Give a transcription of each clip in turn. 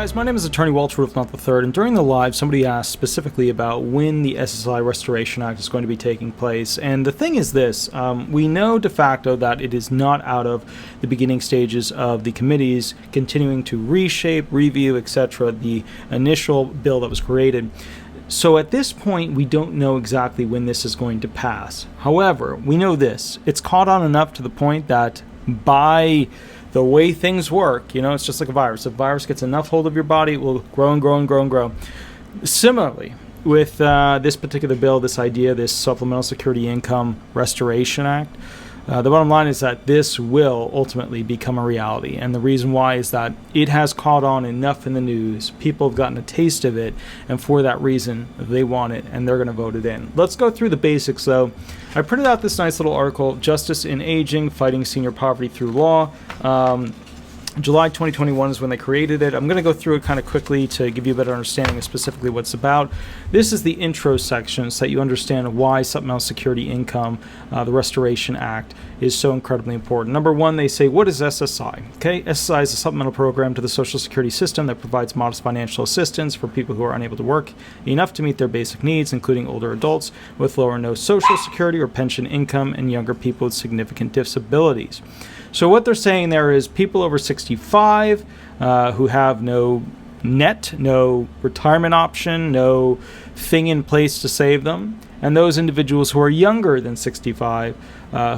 Guys, my name is Attorney Walter Roofnot III, and during the live, somebody asked specifically about when the SSI Restoration Act is going to be taking place. And the thing is this, we know de facto that it is not out of the beginning stages of the committees continuing to reshape, review, etc., the initial bill that was created. So at this point, we don't know exactly when this is going to pass. However, we know this. It's caught on enough to the point that by the way things work, it's just like a virus. If a virus gets enough hold of your body, it will grow and grow and grow and grow. Similarly, with this particular bill, this idea, this Supplemental Security Income Restoration Act, the bottom line is that this will ultimately become a reality. And the reason why is that it has caught on enough in the news. People have gotten a taste of it, and for that reason, they want it, and they're going to vote it in. Let's go through the basics, though. I printed out this nice little article, Justice in Aging, Fighting Senior Poverty Through Law. July 2021 is when they created it. I'm going to go through it kind of quickly to give you a better understanding of specifically what it's about. This is the intro section so that you understand why Supplemental Security Income, the Restoration Act, is so incredibly important. Number one, they say, what is SSI? Okay, SSI is a supplemental program to the Social Security system that provides modest financial assistance for people who are unable to work enough to meet their basic needs, including older adults with low or no Social Security or pension income and younger people with significant disabilities. So what they're saying there is people over 65 who have no net, no retirement option, no thing in place to save them, and those individuals who are younger than 65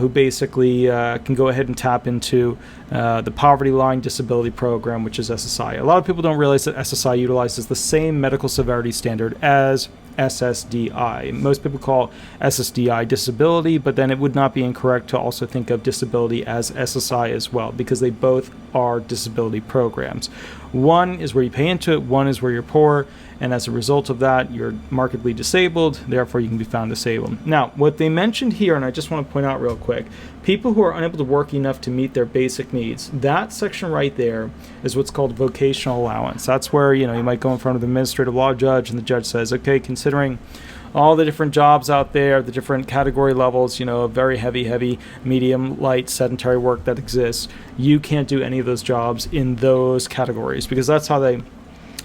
who basically can go ahead and tap into the Poverty Line Disability Program, which is SSI. A lot of people don't realize that SSI utilizes the same medical severity standard as SSDI. Most people call SSDI disability, but then it would not be incorrect to also think of disability as SSI as well, because they both are disability programs. One is where you pay into it, one is where you're poor, and as a result of that, you're markedly disabled, therefore you can be found disabled. Now, what they mentioned here, and I just want to point out real quick, people who are unable to work enough to meet their basic needs, that section right there is what's called vocational allowance. That's where, you might go in front of the administrative law judge, and the judge says, okay, considering all the different jobs out there, the different category levels, very heavy, medium, light, sedentary work that exists, you can't do any of those jobs in those categories, because that's how they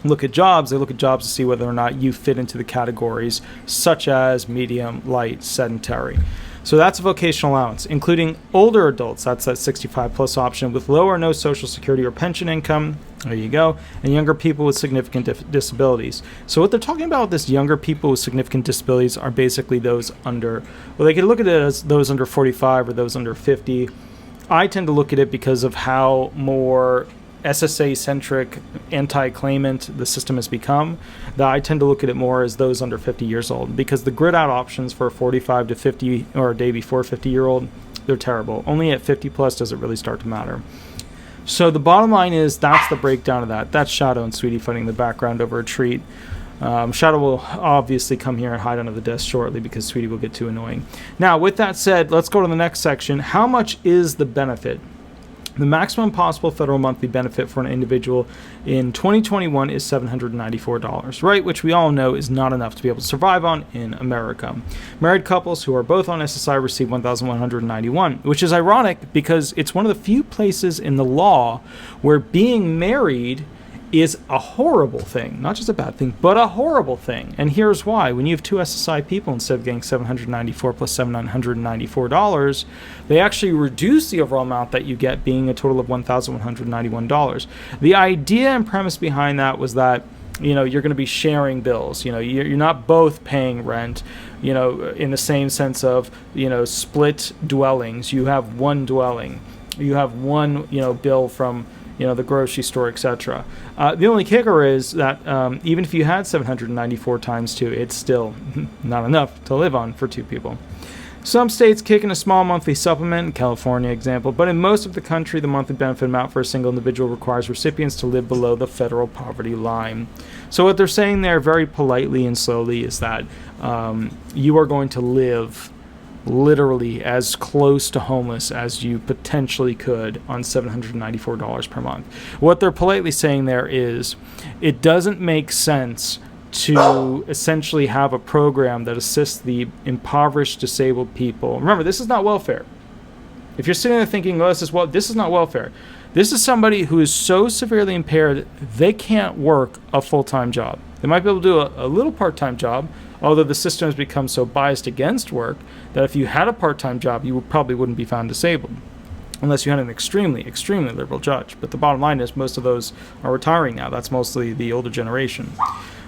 look at jobs. They look at jobs to see whether or not you fit into the categories such as medium, light, sedentary. So that's a vocational allowance, including older adults. That's that 65 plus option with low or no Social Security or pension income. There you go. And younger people with significant disabilities. So what they're talking about with this younger people with significant disabilities are basically those under, well, they could look at it as those under 45 or those under 50. I tend to look at it because of how more SSA-centric anti-claimant the system has become, that I tend to look at it more as those under 50 years old, because the grid-out options for 45 to 50 or a day before 50-year-old, they're terrible. Only at 50 plus does it really start to matter. So the bottom line is that's the breakdown of that. That's Shadow and Sweetie fighting in the background over a treat. Shadow will obviously come here and hide under the desk shortly because Sweetie will get too annoying. Now, with that said, let's go to the next section. How much is the benefit? The maximum possible federal monthly benefit for an individual in 2021 is $794, right? Which we all know is not enough to be able to survive on in America. Married couples who are both on SSI receive $1,191, which is ironic because it's one of the few places in the law where being married is a horrible thing. Not just a bad thing, but a horrible thing. And here's why. When you have two SSI people, instead of getting $794 plus $794, they actually reduce the overall amount that you get, being a total of $1,191. The idea and premise behind that was that you're going to be sharing bills. You're not both paying rent, in the same sense of, split dwellings. You have one dwelling. You have one, bill from the grocery store, etc. The only kicker is that even if you had 794 times 2, it's still not enough to live on for two people. Some states kick in a small monthly supplement, California example, but in most of the country, the monthly benefit amount for a single individual requires recipients to live below the federal poverty line. So what they're saying there very politely and slowly is that you are going to live literally as close to homeless as you potentially could on $794 per month. What they're politely saying there is it doesn't make sense to essentially have a program that assists the impoverished disabled people. Remember, this is not welfare. If you're sitting there thinking, oh, this is not welfare. This is somebody who is so severely impaired they can't work a full-time job. They might be able to do a little part-time job, although the system has become so biased against work that if you had a part-time job, you probably wouldn't be found disabled, unless you had an extremely, extremely liberal judge. But the bottom line is most of those are retiring now. That's mostly the older generation,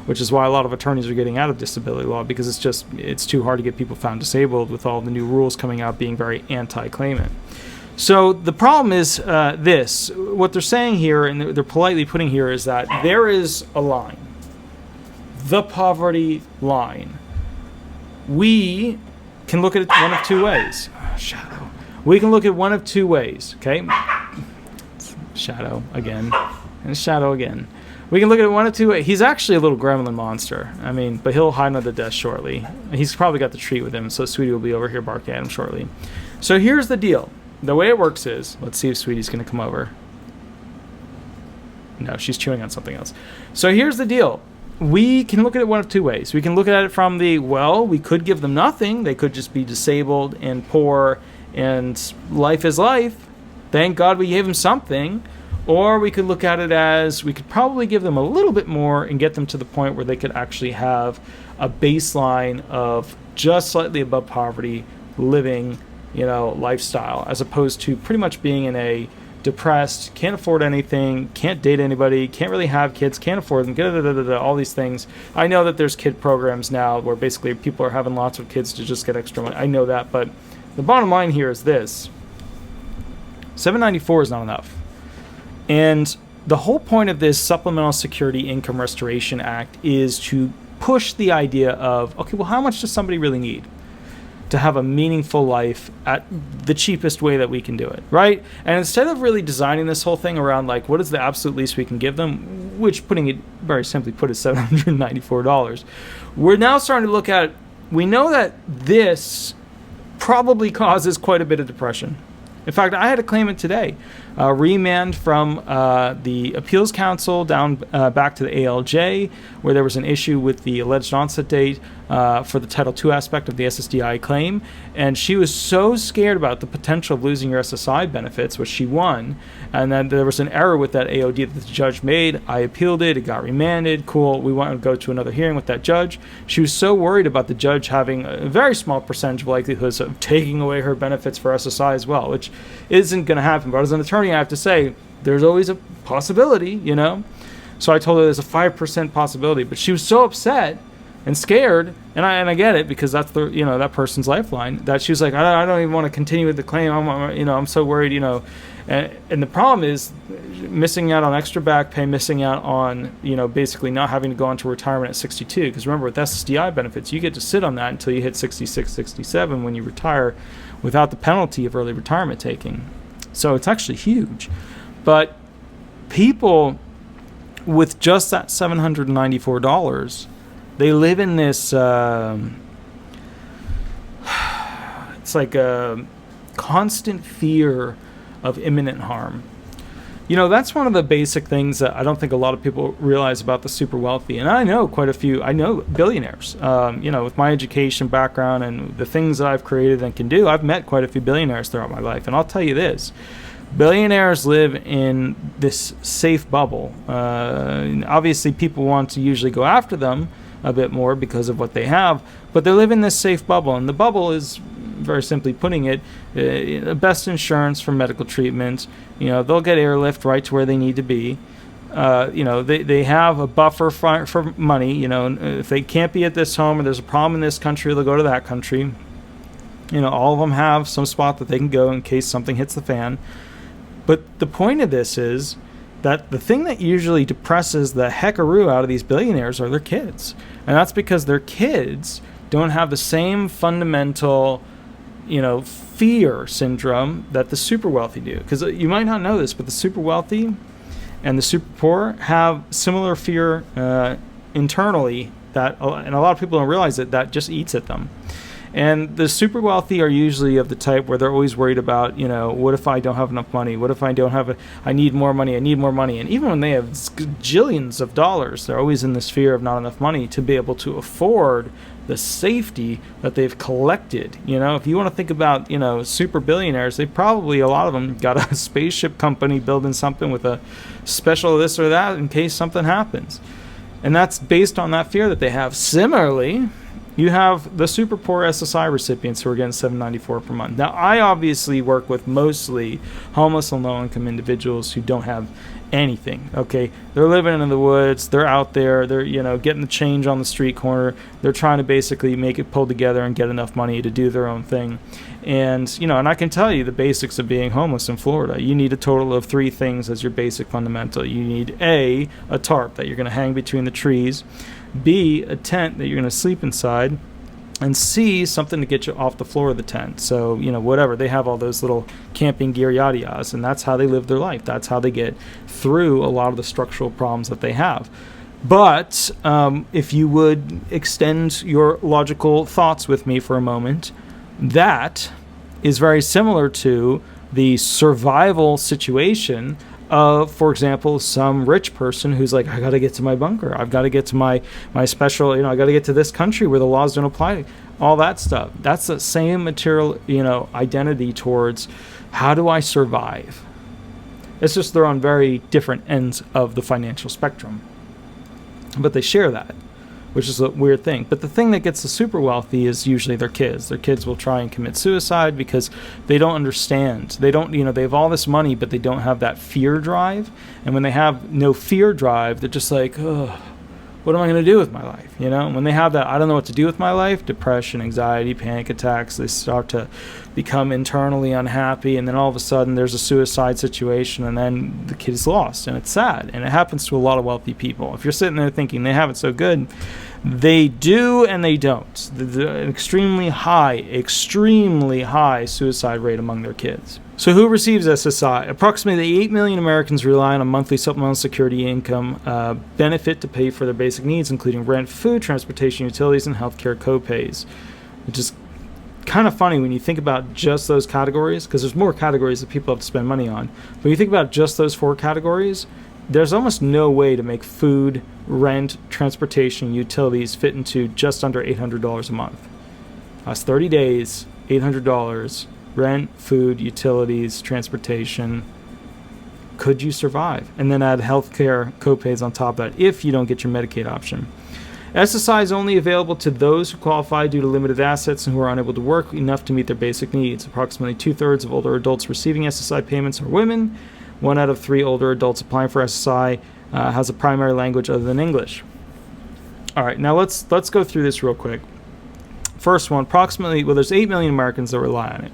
which is why a lot of attorneys are getting out of disability law, because it's too hard to get people found disabled with all the new rules coming out being very anti-claimant. So the problem is this. What they're saying here, and they're politely putting here, is that there is a line. The poverty line. We can look at it one of two ways. Shadow. We can look at one of two ways, okay? Shadow again, and shadow again. We can look at it one of two ways. He's actually a little gremlin monster. I mean, but he'll hide under the desk shortly. He's probably got the treat with him, so Sweetie will be over here barking at him shortly. So here's the deal. The way it works is, let's see if Sweetie's going to come over. No, she's chewing on something else. So here's the deal. We can look at it one of two ways. We can look at it from the, well, we could give them nothing. They could just be disabled and poor, and life is life. Thank God we gave them something. Or we could look at it as we could probably give them a little bit more and get them to the point where they could actually have a baseline of just slightly above poverty living, lifestyle, as opposed to pretty much being in a depressed, can't afford anything, can't date anybody, can't really have kids, can't afford them, all these things. I know that there's kid programs now where basically people are having lots of kids to just get extra money. I know that, but the bottom line here is this. $794 is not enough. And the whole point of this Supplemental Security Income Restoration Act is to push the idea of, okay, well, how much does somebody really need to have a meaningful life at the cheapest way that we can do it, right? And instead of really designing this whole thing around, like, what is the absolute least we can give them, which, putting it very simply put, is $794, we're now starting to look at, we know that this probably causes quite a bit of depression. In fact, I had a claimant today, remand from the Appeals Council down back to the ALJ, where there was an issue with the alleged onset date for the Title II aspect of the SSDI claim. And she was so scared about the potential of losing her SSI benefits, which she won, and then there was an error with that AOD that the judge made. I appealed it. It got remanded. Cool. We want to go to another hearing with that judge. She was so worried about the judge having a very small percentage of likelihoods of taking away her benefits for SSI as well, which isn't going to happen. But as an attorney, I have to say, there's always a possibility, So I told her there's a 5% possibility, but she was so upset and scared, and I get it, because that's the that person's lifeline, that she was like, I don't even want to continue with the claim. I'm so worried, and the problem is missing out on extra back pay, missing out on basically not having to go on to retirement at 62. Because remember, with SSDI benefits, you get to sit on that until you hit 66, 67 when you retire, without the penalty of early retirement taking. So it's actually huge. But people with just that $794, they live in this, it's like a constant fear of imminent harm. That's one of the basic things that I don't think a lot of people realize about the super wealthy. And I know quite a few, I know billionaires, with my education background and the things that I've created and can do, I've met quite a few billionaires throughout my life. And I'll tell you this, billionaires live in this safe bubble. Obviously, people want to usually go after them a bit more because of what they have, but they live in this safe bubble. And the bubble is, very simply putting it, best insurance for medical treatment. They'll get airlift right to where they need to be. They have a buffer for money. If they can't be at this home or there's a problem in this country, they'll go to that country. All of them have some spot that they can go in case something hits the fan. But the point of this is that the thing that usually depresses the heckaroo out of these billionaires are their kids. And that's because their kids don't have the same fundamental fear syndrome that the super wealthy do. Because you might not know this, but the super wealthy and the super poor have similar fear internally, and a lot of people don't realize that just eats at them. And the super wealthy are usually of the type where they're always worried about, what if I don't have enough money? What if I don't have I need more money, I need more money. And even when they have jillions of dollars, they're always in this fear of not enough money to be able to afford the safety that they've collected. If you want to think about, super billionaires, they probably, a lot of them got a spaceship company building something with a special this or that in case something happens. And that's based on that fear that they have. Similarly, you have the super poor SSI recipients who are getting $794 per month. Now, I obviously work with mostly homeless and low-income individuals who don't have anything. Okay, they're living in the woods. They're out there. They're getting the change on the street corner. They're trying to basically make it pull together and get enough money to do their own thing. And and I can tell you the basics of being homeless in Florida. You need a total of 3 things as your basic fundamental. You need a tarp that you're going to hang between the trees. B, a tent that you're going to sleep inside. And C, something to get you off the floor of the tent. So, whatever. They have all those little camping gear, yada yadas, and that's how they live their life. That's how they get through a lot of the structural problems that they have. But if you would extend your logical thoughts with me for a moment, that is very similar to the survival situation of, for example, some rich person who's like, I got to get to my bunker. I've got to get to my special, I got to get to this country where the laws don't apply. All that stuff. That's the same material, identity towards how do I survive? It's just they're on very different ends of the financial spectrum. But they share that, which is a weird thing. But the thing that gets the super wealthy is usually their kids. Their kids will try and commit suicide because they don't understand. They don't, they have all this money, but they don't have that fear drive. And when they have no fear drive, they're just like, ugh, what am I going to do with my life? When they have that, I don't know what to do with my life, depression, anxiety, panic attacks, they start to become internally unhappy. And then all of a sudden there's a suicide situation and then the kid is lost. And it's sad. And it happens to a lot of wealthy people. If you're sitting there thinking they have it so good, they do and they don't. An extremely high suicide rate among their kids. So who receives SSI? Approximately 8 million Americans rely on a monthly supplemental security income benefit to pay for their basic needs, including rent, food, transportation, utilities, and healthcare copays. Which is kind of funny when you think about just those categories, because there's more categories that people have to spend money on. But when you think about just those 4 categories, there's almost no way to make food, rent, transportation, utilities fit into just under $800 a month. That's 30 days, $800. Rent, food, utilities, transportation. Could you survive? And then add healthcare copays on top of that if you don't get your Medicaid option. SSI is only available to those who qualify due to limited assets and who are unable to work enough to meet their basic needs. Approximately 2/3 of older adults receiving SSI payments are women. 1 out of 3 older adults applying for SSI has a primary language other than English. All right, now let's go through this real quick. First one, there's 8 million Americans that rely on it.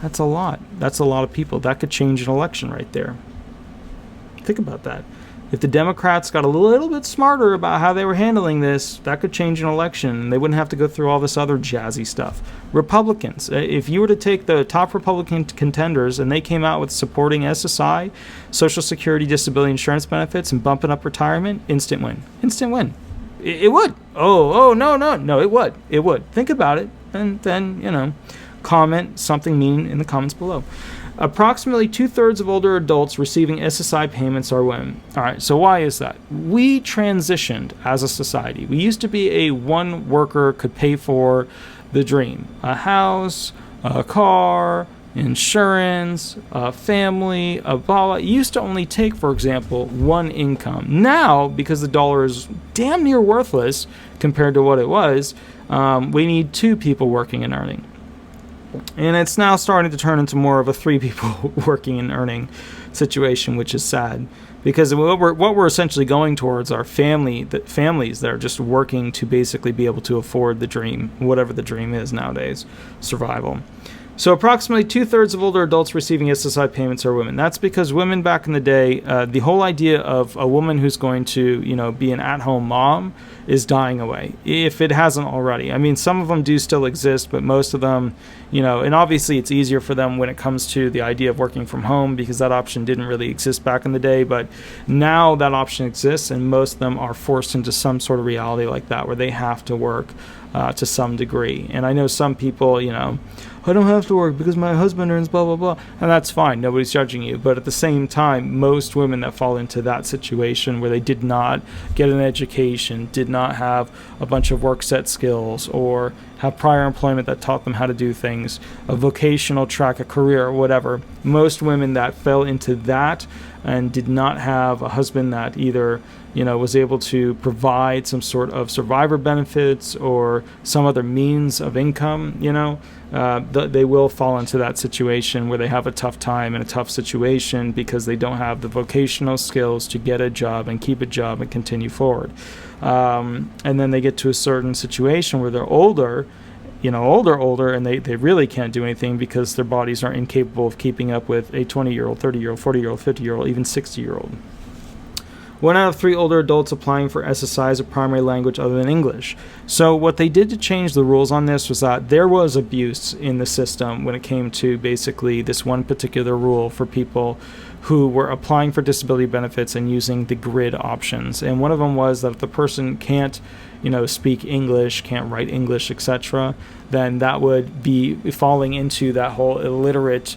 That's a lot. That's a lot of people. That could change an election right there. Think about that. If the Democrats got a little bit smarter about how they were handling this, that could change an election, and they wouldn't have to go through all this other jazzy stuff. Republicans, if you were to take the top Republican contenders and they came out with supporting SSI, Social Security Disability Insurance benefits, and bumping up retirement, instant win. Instant win. It would. No, it would. It would. Think about it, and then, comment something mean in the comments below. Approximately 2/3 of older adults receiving SSI payments are women. All right, so why is that? We transitioned as a society. We used to be a one worker could pay for the dream. A house, a car, insurance, a family, a blah. It used to only take, for example, one income. Now, because the dollar is damn near worthless compared to what it was, we need 2 people working and earning. And it's now starting to turn into more of a 3 people working and earning situation, which is sad. Because what we're essentially going towards are families that are just working to basically be able to afford the dream, whatever the dream is nowadays, survival. So approximately 2/3 of older adults receiving SSI payments are women. That's because women back in the day, the whole idea of a woman who's going to, be an at-home mom is dying away, if it hasn't already. I mean, some of them do still exist, but most of them, and obviously it's easier for them when it comes to the idea of working from home, because that option didn't really exist back in the day, but now that option exists, and most of them are forced into some sort of reality like that, where they have to work to some degree. And I know some people, I don't have to work because my husband earns blah, blah, blah. And that's fine. Nobody's judging you. But at the same time, most women that fall into that situation where they did not get an education, did not have a bunch of work set skills, or have prior employment that taught them how to do things, a vocational track, a career, or whatever, most women that fell into that and did not have a husband that either was able to provide some sort of survivor benefits or some other means of income, they will fall into that situation where they have a tough time and a tough situation because they don't have the vocational skills to get a job and keep a job and continue forward. And then they get to a certain situation where they're older, and they really can't do anything because their bodies are incapable of keeping up with a 20-year-old, 30-year-old, 40-year-old, 50-year-old, even 60-year-old. 1 out of 3 older adults applying for SSI as a primary language other than English. So what they did to change the rules on this was that there was abuse in the system when it came to basically this one particular rule for people who were applying for disability benefits and using the grid options. And one of them was that if the person can't, speak English, can't write English, etc., then that would be falling into that whole illiterate,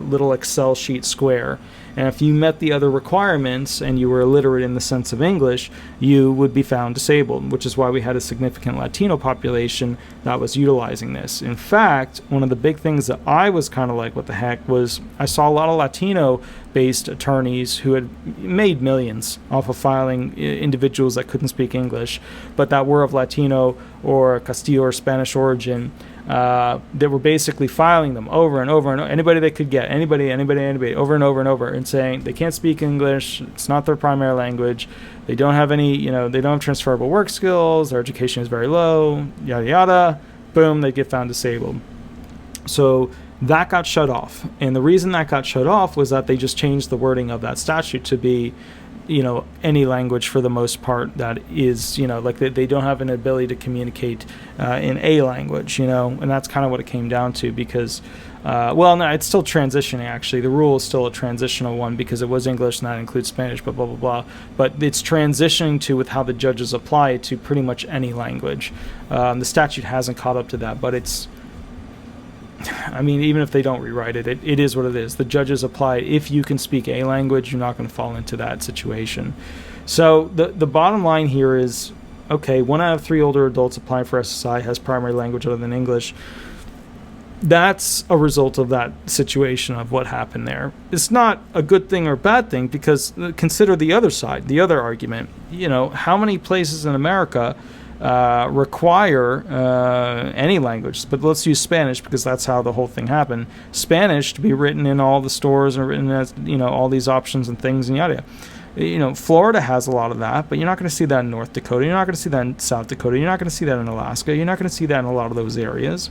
little Excel sheet square. And if you met the other requirements and you were illiterate in the sense of English, you would be found disabled, which is why we had a significant Latino population that was utilizing this. In fact, one of the big things that I was kind of like, what the heck, was I saw a lot of Latino-based attorneys who had made millions off of filing individuals that couldn't speak English, but that were of Latino or Castillo or Spanish origin, that were basically filing them over and over and over, anybody they could get, anybody, over and over and over, and saying they can't speak English, it's not their primary language, they don't have any, they don't have transferable work skills, their education is very low, yada yada, boom, they get found disabled. So that got shut off, and the reason that got shut off was that they just changed the wording of that statute to be any language for the most part that is, like they don't have an ability to communicate in a language, and that's kind of what it came down to because, no, it's still transitioning actually. The rule is still a transitional one because it was English and that includes Spanish, but blah, blah, blah. But it's transitioning to with how the judges apply it to pretty much any language. The statute hasn't caught up to that, but it's, even if they don't rewrite it, it is what it is. The judges apply it. If you can speak a language, you're not going to fall into that situation. So the bottom line here is, okay, 1 out of 3 older adults applying for SSI has primary language other than English. That's a result of that situation of what happened there. It's not a good thing or bad thing because consider the other side, the other argument. How many places in America require any language, but let's use Spanish because that's how the whole thing happened. Spanish to be written in all the stores and written as all these options and things and yada yada. Florida has a lot of that, but you're not going to see that in North Dakota. You're not going to see that in South Dakota. You're not going to see that in Alaska. You're not going to see that in a lot of those areas.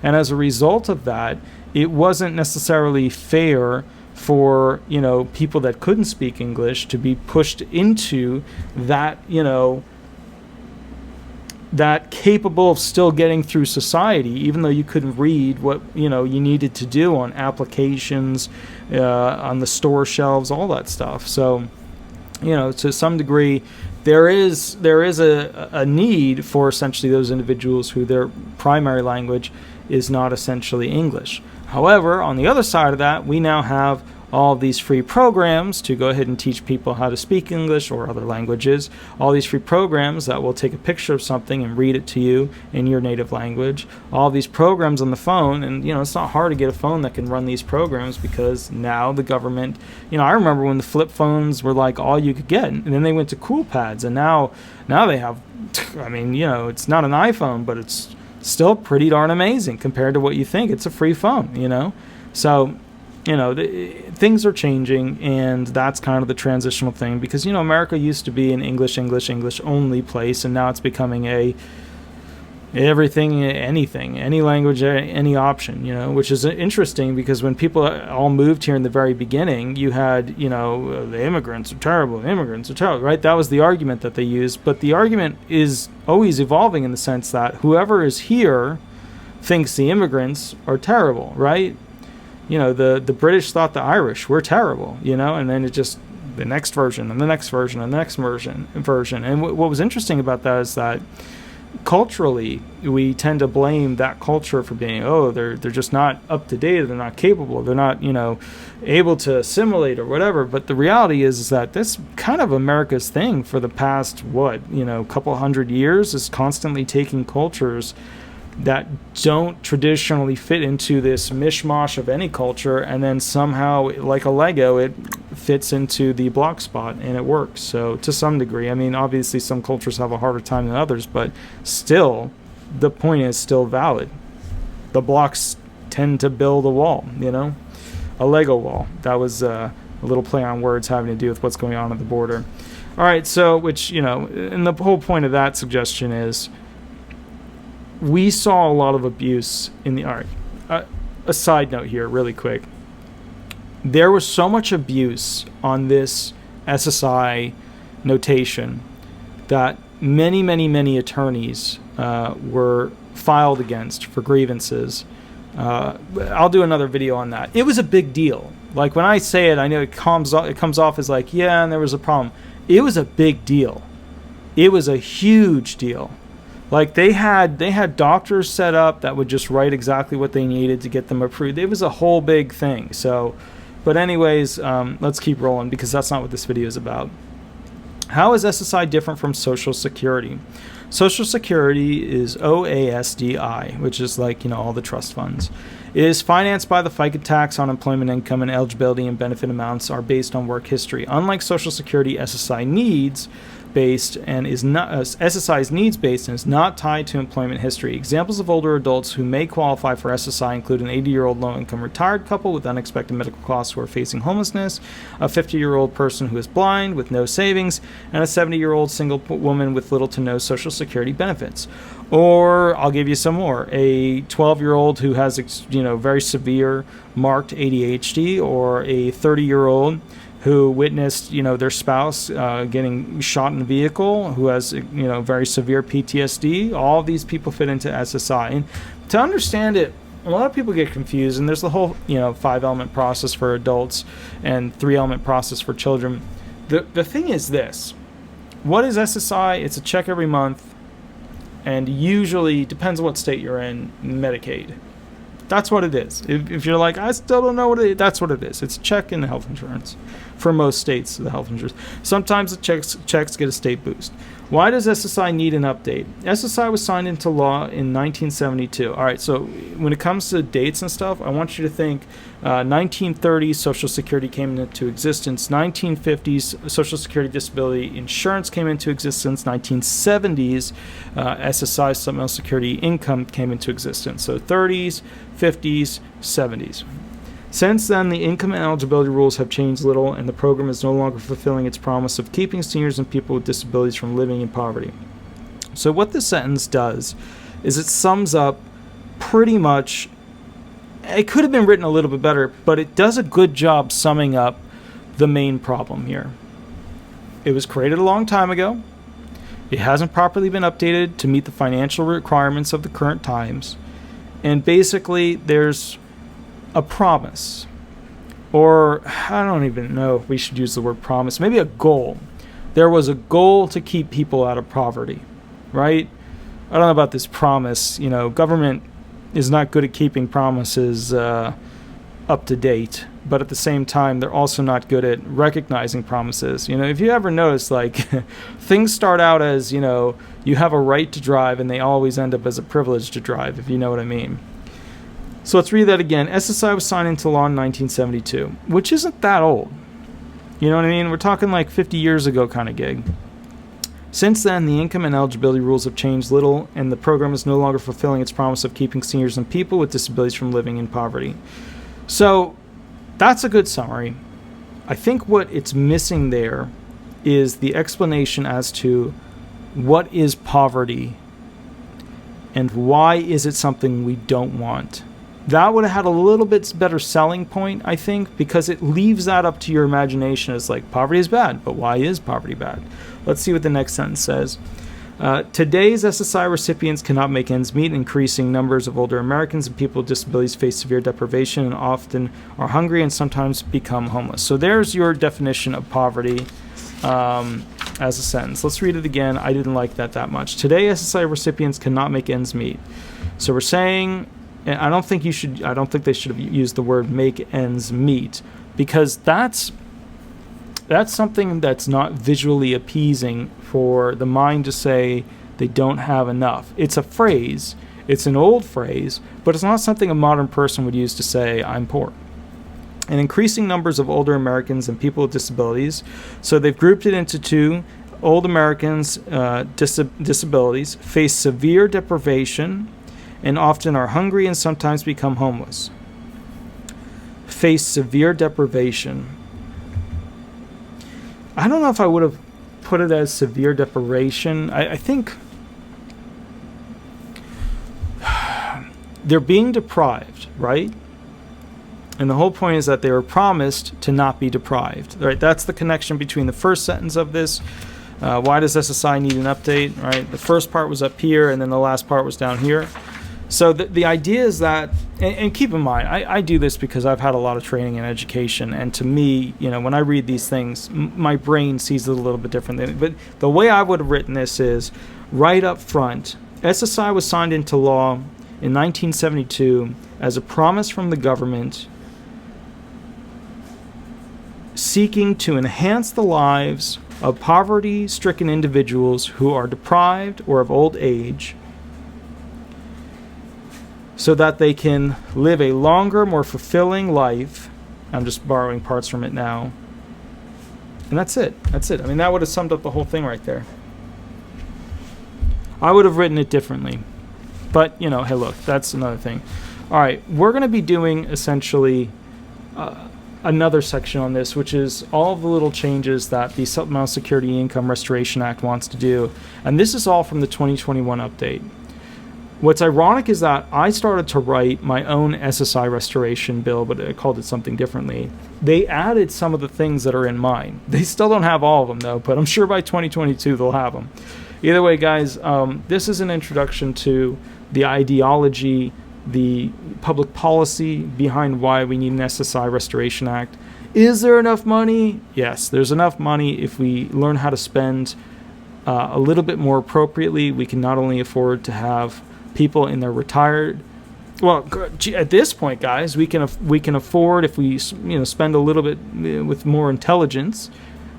And as a result of that, it wasn't necessarily fair for people that couldn't speak English to be pushed into that that capable of still getting through society, even though you couldn't read what you needed to do on applications, on the store shelves, all that stuff. So, to some degree, there is a need for essentially those individuals who their primary language is not essentially English. However, on the other side of that, we now have all of these free programs to go ahead and teach people how to speak English or other languages, all these free programs that will take a picture of something and read it to you in your native language, all these programs on the phone, and it's not hard to get a phone that can run these programs because now the government, I remember when the flip phones were like all you could get, and then they went to cool pads, and now they have, it's not an iPhone, but it's still pretty darn amazing compared to what you think. It's a free phone, so things are changing, and that's kind of the transitional thing because, America used to be an English only place, and now it's becoming a everything, anything, any language, any option, which is interesting because when people all moved here in the very beginning, you had, the immigrants are terrible, right? That was the argument that they used. But the argument is always evolving in the sense that whoever is here thinks the immigrants are terrible, right? The British thought the Irish were terrible, and then it just the next version and the next version and the next version. And what was interesting about that is that culturally, we tend to blame that culture for being, they're just not up to date, they're not capable, they're not, able to assimilate or whatever. But the reality is that this kind of America's thing for the past, couple hundred years, is constantly taking cultures that don't traditionally fit into this mishmash of any culture, and then somehow, like a Lego, it fits into the block spot and it works. So to some degree, I mean, obviously some cultures have a harder time than others, but still, the point is still valid. The blocks tend to build a wall, a Lego wall. That was a little play on words having to do with what's going on at the border. All right, so and the whole point of that suggestion is, we saw a lot of abuse in the art. A side note here, really quick. There was so much abuse on this SSI notation that many, many, many attorneys were filed against for grievances. I'll do another video on that. It was a big deal. Like, when I say it, I know it comes off as like, yeah, and there was a problem. It was a big deal. It was a huge deal. Like, they had doctors set up that would just write exactly what they needed to get them approved. It was a whole big thing. So, but anyways, let's keep rolling because that's not what this video is about. How is SSI different from Social Security? Social Security is OASDI, which is like, all the trust funds. It is financed by the FICA tax. Unemployment income and eligibility and benefit amounts are based on work history. Unlike Social Security, SSI needs based and is not SSI is needs based and is not tied to employment history. Examples of older adults who may qualify for SSI include an 80-year-old low-income retired couple with unexpected medical costs who are facing homelessness, a 50-year-old person who is blind with no savings, and a 70-year-old single woman with little to no Social Security benefits. Or I'll give you some more: a 12-year-old who has very severe marked ADHD, or a 30-year-old who witnessed, their spouse getting shot in a vehicle, who has, very severe PTSD. All of these people fit into SSI. And to understand it, a lot of people get confused, and there's the whole, 5-element process for adults and 3-element process for children. The thing is this: what is SSI? It's a check every month, and usually, depends on what state you're in, Medicaid. That's what it is. If you're like, I still don't know what it is, that's what it is. It's a check in the health insurance. For most states, the health insurance. Sometimes the checks get a state boost. Why does SSI need an update? SSI was signed into law in 1972. All right, so when it comes to dates and stuff, I want you to think 1930s, Social Security came into existence. 1950s, Social Security Disability Insurance came into existence. 1970s, SSI, Supplemental Security Income, came into existence. So 30s, 50s, 70s. Since then, the income and eligibility rules have changed little, and the program is no longer fulfilling its promise of keeping seniors and people with disabilities from living in poverty. So what this sentence does is it sums up pretty much, it could have been written a little bit better, but it does a good job summing up the main problem here. It was created a long time ago. It hasn't properly been updated to meet the financial requirements of the current times. And basically, there's a promise, or I don't even know if we should use the word promise, maybe a goal. There was a goal to keep people out of poverty, right? I don't know about this promise. Government is not good at keeping promises up to date, but at the same time, they're also not good at recognizing promises. If you ever notice, like, things start out as, you have a right to drive, and they always end up as a privilege to drive, if you know what I mean. So let's read that again. SSI was signed into law in 1972, which isn't that old. You know what I mean? We're talking like 50 years ago kind of gig. Since then, the income and eligibility rules have changed little, and the program is no longer fulfilling its promise of keeping seniors and people with disabilities from living in poverty. So that's a good summary. I think what it's missing there is the explanation as to what is poverty and why is it something we don't want? That would have had a little bit better selling point, I think, because it leaves that up to your imagination as like, poverty is bad, but why is poverty bad? Let's see what the next sentence says. Today's SSI recipients cannot make ends meet. Increasing numbers of older Americans and people with disabilities face severe deprivation and often are hungry and sometimes become homeless. So there's your definition of poverty as a sentence. Let's read it again. I didn't like that much. Today, SSI recipients cannot make ends meet. So we're saying, and I don't think they should have used the word make ends meet, because that's something that's not visually appeasing for the mind to say they don't have enough. It's a phrase, it's an old phrase, but it's not something a modern person would use to say, I'm poor. And increasing numbers of older Americans and people with disabilities, so they've grouped it into two. Old Americans, disabilities, face severe deprivation and often are hungry and sometimes become homeless. Face severe deprivation. I don't know if I would have put it as severe deprivation. I think they're being deprived, right? And the whole point is that they were promised to not be deprived, right? That's the connection between the first sentence of this. Why does SSI need an update, right? The first part was up here, and then the last part was down here. So the idea is that, and keep in mind, I do this because I've had a lot of training and education, and to me, when I read these things, my brain sees it a little bit differently. But the way I would have written this is, right up front, SSI was signed into law in 1972 as a promise from the government seeking to enhance the lives of poverty-stricken individuals who are deprived or of old age, so that they can live a longer, more fulfilling life. I'm just borrowing parts from it now. And that's it. That's it. I mean, that would have summed up the whole thing right there. I would have written it differently. But, hey, look, that's another thing. All right, we're going to be doing essentially another section on this, which is all of the little changes that the Supplemental Security Income Restoration Act wants to do. And this is all from the 2021 update. What's ironic is that I started to write my own SSI restoration bill, but I called it something differently. They added some of the things that are in mine. They still don't have all of them, though, but I'm sure by 2022 they'll have them. Either way, guys, this is an introduction to the ideology, the public policy behind why we need an SSI Restoration Act. Is there enough money? Yes, there's enough money. If we learn how to spend a little bit more appropriately, we can not only afford to have people in their retired, at this point, guys, we can afford, if we spend a little bit with more intelligence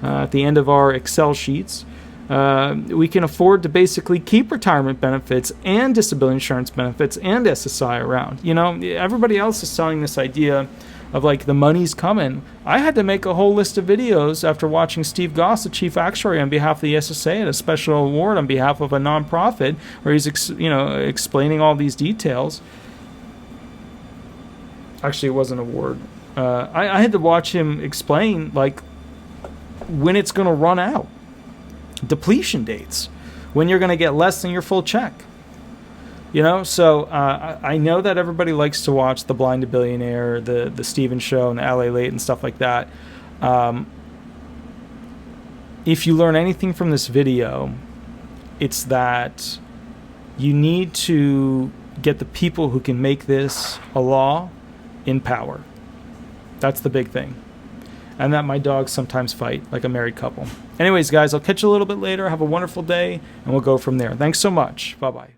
at the end of our Excel sheets, we can afford to basically keep retirement benefits and disability insurance benefits and SSI around. Everybody else is selling this idea of like the money's coming. I had to make a whole list of videos after watching Steve Goss, the chief actuary on behalf of the SSA, at a special award on behalf of a nonprofit, where he's explaining all these details. Actually, it wasn't an award. I had to watch him explain like when it's going to run out, depletion dates, when you're going to get less than your full check. So I know that everybody likes to watch The Blind to Billionaire, the Steven Show, and the LA Late and stuff like that. If you learn anything from this video, it's that you need to get the people who can make this a law in power. That's the big thing. And that my dogs sometimes fight like a married couple. Anyways, guys, I'll catch you a little bit later. Have a wonderful day, and we'll go from there. Thanks so much. Bye-bye.